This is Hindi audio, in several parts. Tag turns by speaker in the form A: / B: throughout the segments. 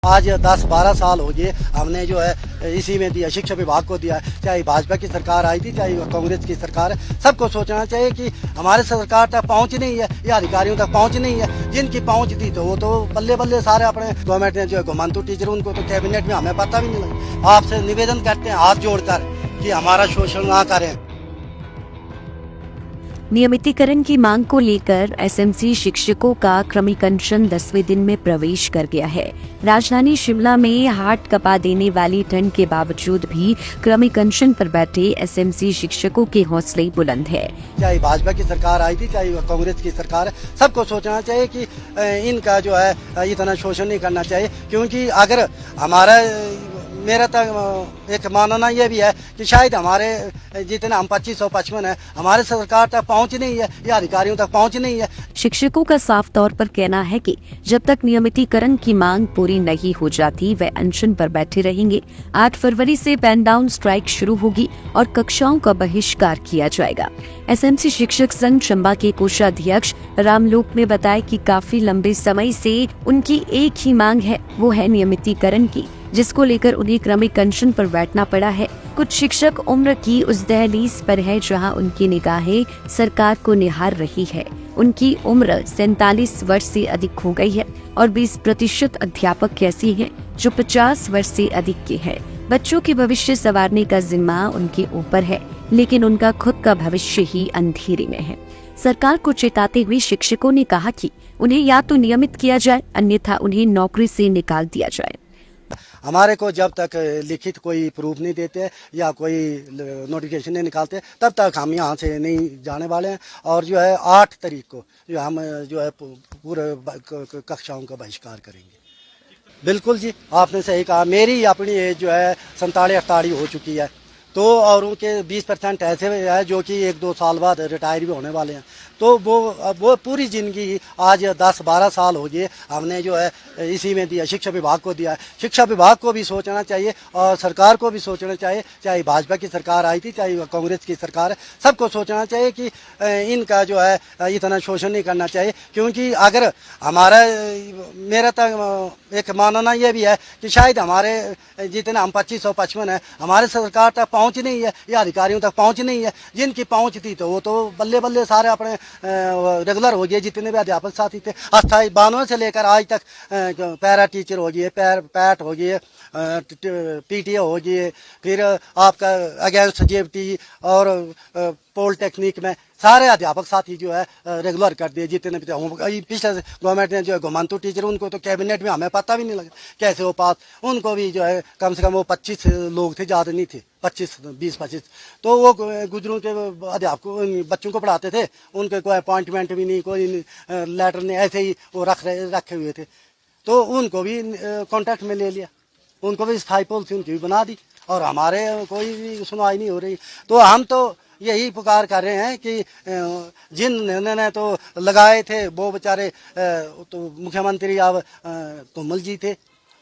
A: आज 10-12 साल हो गए हमने जो है इसी में दिया, शिक्षा विभाग को दिया, चाहे भाजपा की सरकार आई थी चाहे कांग्रेस की सरकार है। सबको सोचना चाहिए कि हमारे सरकार तक पहुंच नहीं है या अधिकारियों तक पहुंच नहीं है। जिनकी पहुंच थी तो वो तो बल्ले बल्ले सारे अपने गवर्नमेंट ने जो है घुमंतु टीचर, उनको तो कैबिनेट में हमें पता भी नहीं लगा। आपसे निवेदन करते हैं हाथ जोड़कर कि हमारा शोषण ना करें।
B: नियमितीकरण की मांग को लेकर एसएमसी शिक्षकों का क्रमिक अनशन 10वें दिन में प्रवेश कर गया है। राजधानी शिमला में हाट कपा देने वाली ठंड के बावजूद भी क्रमिक अनशन पर बैठे एसएमसी शिक्षकों के हौसले बुलंद है।
A: चाहे भाजपा की सरकार आई थी चाहे कांग्रेस की सरकार है, सबको सोचना चाहिए कि इनका जो है इतना शोषण नहीं करना चाहिए। क्योंकि अगर हमारा मेरा तक एक मानना यह भी है कि शायद हमारे जितने हम 2555 है, हमारे सरकार तक पहुंच नहीं है या अधिकारियों तक पहुंच नहीं है।
B: शिक्षकों का साफ तौर पर कहना है कि जब तक नियमितीकरण की मांग पूरी नहीं हो जाती वे अनशन पर बैठे रहेंगे। 8 फरवरी से पेन डाउन स्ट्राइक शुरू होगी और कक्षाओं का बहिष्कार किया जाएगा। एसएमसी शिक्षक संघ चंबा के कोषाध्यक्ष रामलोक ने बताया कि काफी लंबे समय से उनकी एक ही मांग है, वो है नियमितीकरण की, जिसको लेकर उन्हें क्रमिक अनशन पर बैठना पड़ा है। कुछ शिक्षक उम्र की उस दहलीज पर है जहां उनकी निगाहें सरकार को निहार रही है। उनकी उम्र 47 वर्ष से अधिक हो गई है और 20% अध्यापक ऐसे हैं जो 50 वर्ष से अधिक के हैं। बच्चों के भविष्य संवारने का जिम्मा उनके ऊपर है, लेकिन उनका खुद का भविष्य ही अंधेरे में है। सरकार को चेताते हुए शिक्षकों ने कहा कि उन्हें या तो नियमित किया जाए, अन्यथा उन्हें नौकरी से निकाल दिया जाए।
A: हमारे को जब तक लिखित कोई प्रूफ नहीं देते या कोई नोटिफिकेशन नहीं निकालते तब तक हम यहाँ से नहीं जाने वाले हैं। और जो है 8 तारीख को जो हम जो है पूरे कक्षाओं का बहिष्कार करेंगे। बिल्कुल जी, आपने सही कहा। मेरी अपनी एज जो है 47-48 हो चुकी है, तो और उनके 20% ऐसे है जो कि 1-2 साल बाद रिटायर भी होने वाले हैं। तो वो पूरी जिंदगी आज 10-12 साल हो गए हमने जो है इसी में दिया, शिक्षा विभाग को दिया। शिक्षा विभाग को भी सोचना चाहिए और सरकार को भी सोचना चाहिए, चाहे भाजपा की सरकार आई थी चाहे कांग्रेस की सरकार है। सबको सोचना चाहिए कि इनका जो है इतना शोषण नहीं करना चाहिए। क्योंकि अगर हमारा मेरा तक एक मानना यह भी है कि शायद हमारे जितने हम 2555 है, हमारे सरकार तक पहुंच नहीं है या अधिकारियों तक पहुंच नहीं है। जिनकी पहुंच थी तो वो तो बल्ले बल्ले सारे अपने रेगुलर हो गए, जितने भी अध्यापक साथी थे। अस्थायी 92 से लेकर आज तक पैरा टीचर हो गए, पैट हो गए, पीटीए हो गए, फिर आपका अगेंस्ट जेएफटी और पॉलिटेक्निक में सारे अध्यापक साथी जो है रेगुलर कर दिए। जितने भी पिछले गवर्नमेंट ने जो है घुमंतु टीचर, उनको तो कैबिनेट में हमें पता भी नहीं लगा कैसे वो पास। उनको भी जो है कम से कम वो 25 लोग थे, ज़्यादा नहीं थे, 20-25। तो वो गुजरों के अध्यापकों बच्चों को पढ़ाते थे, उनके कोई अपॉइंटमेंट भी नहीं, कोई लेटर नहीं, ऐसे ही वो रखे हुए थे। तो उनको भी कॉन्टैक्ट में ले लिया, उनको भी स्थायी पॉलिसी उनकी भी बना दी और हमारे कोई भी सुनवाई नहीं हो रही। तो हम तो यही पुकार कर रहे हैं कि जिन निर्णय ने तो लगाए थे वो बेचारे तो मुख्यमंत्री अब तुमल जी थे,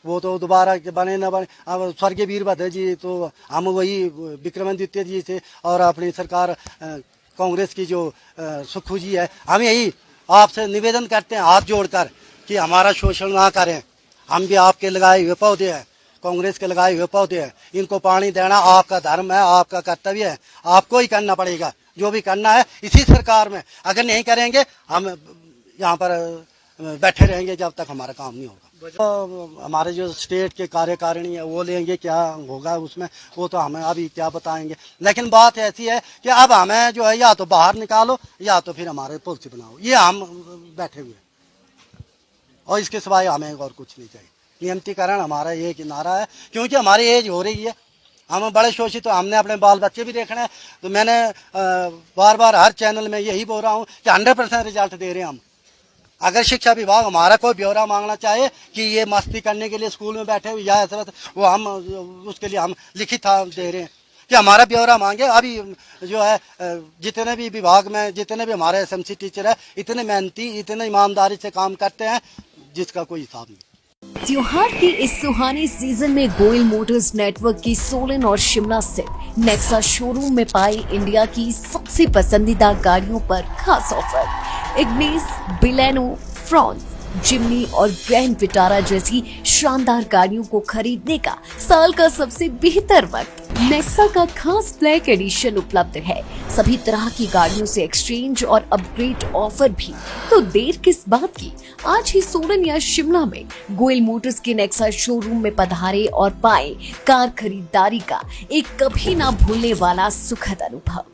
A: वो तो दोबारा बने न बने। अब स्वर्गीय वीरभद्र जी, तो हम वही विक्रमादित्य जी थे और अपनी सरकार कांग्रेस की जो सुक्खू जी है। हम यही आपसे निवेदन करते हैं हाथ जोड़कर कि हमारा शोषण ना करें। हम भी आपके लगाए हुए पौधे हैं, कांग्रेस के लगाए हुए पौधे हैं, इनको पानी देना आपका धर्म है, आपका कर्तव्य है, आपको ही करना पड़ेगा। जो भी करना है इसी सरकार में, अगर नहीं करेंगे हम यहाँ पर बैठे रहेंगे जब तक हमारा काम नहीं होगा। तो हमारे जो स्टेट के कार्यकारिणी है वो लेंगे, क्या होगा उसमें वो तो हमें अभी क्या बताएंगे। लेकिन बात ऐसी है कि अब हमें जो है या तो बाहर निकालो या तो फिर हमारे पॉलिसी बनाओ, ये हम बैठे हुए और इसके सिवाय हमें और कुछ नहीं चाहिए। नियमितीकरण हमारा एक नारा है, क्योंकि हमारी एज हो रही है, हम बड़े शोषित, तो हमने अपने बाल बच्चे भी देखने हैं। तो मैंने बार बार हर चैनल में यही बोल रहा हूँ कि 100% रिजल्ट दे रहे हैं हम। अगर शिक्षा विभाग हमारा कोई ब्यौरा मांगना चाहे कि ये मस्ती करने के लिए स्कूल में बैठे हुए या ऐसा, वो हम उसके लिए हम लिखित दे रहे हैं कि हमारा ब्यौरा मांगे। अभी जो है जितने भी विभाग में जितने भी हमारे एसएमसी टीचर है, इतने मेहनती, इतने ईमानदारी से काम करते हैं जिसका कोई हिसाब नहीं।
B: त्योहार के इस सुहाने सीजन में गोयल मोटर्स नेटवर्क की सोलन और शिमला स्थित नेक्सा शोरूम में पाई इंडिया की सबसे पसंदीदा गाड़ियों पर खास ऑफर। इग्निस, बिलेनो, फ्रॉन्स, जिमनी और ग्रैंड विटारा जैसी शानदार गाड़ियों को खरीदने का साल का सबसे बेहतर वक्त नेक्सा का खास ब्लैक एडिशन उपलब्ध है। सभी तरह की गाड़ियों से एक्सचेंज और अपग्रेड ऑफर भी। तो देर किस बात की, आज ही सोलन या शिमला में गोयल मोटर्स के नेक्सा शोरूम में पधारे और पाए कार खरीदारी का एक कभी ना भूलने वाला सुखद अनुभव।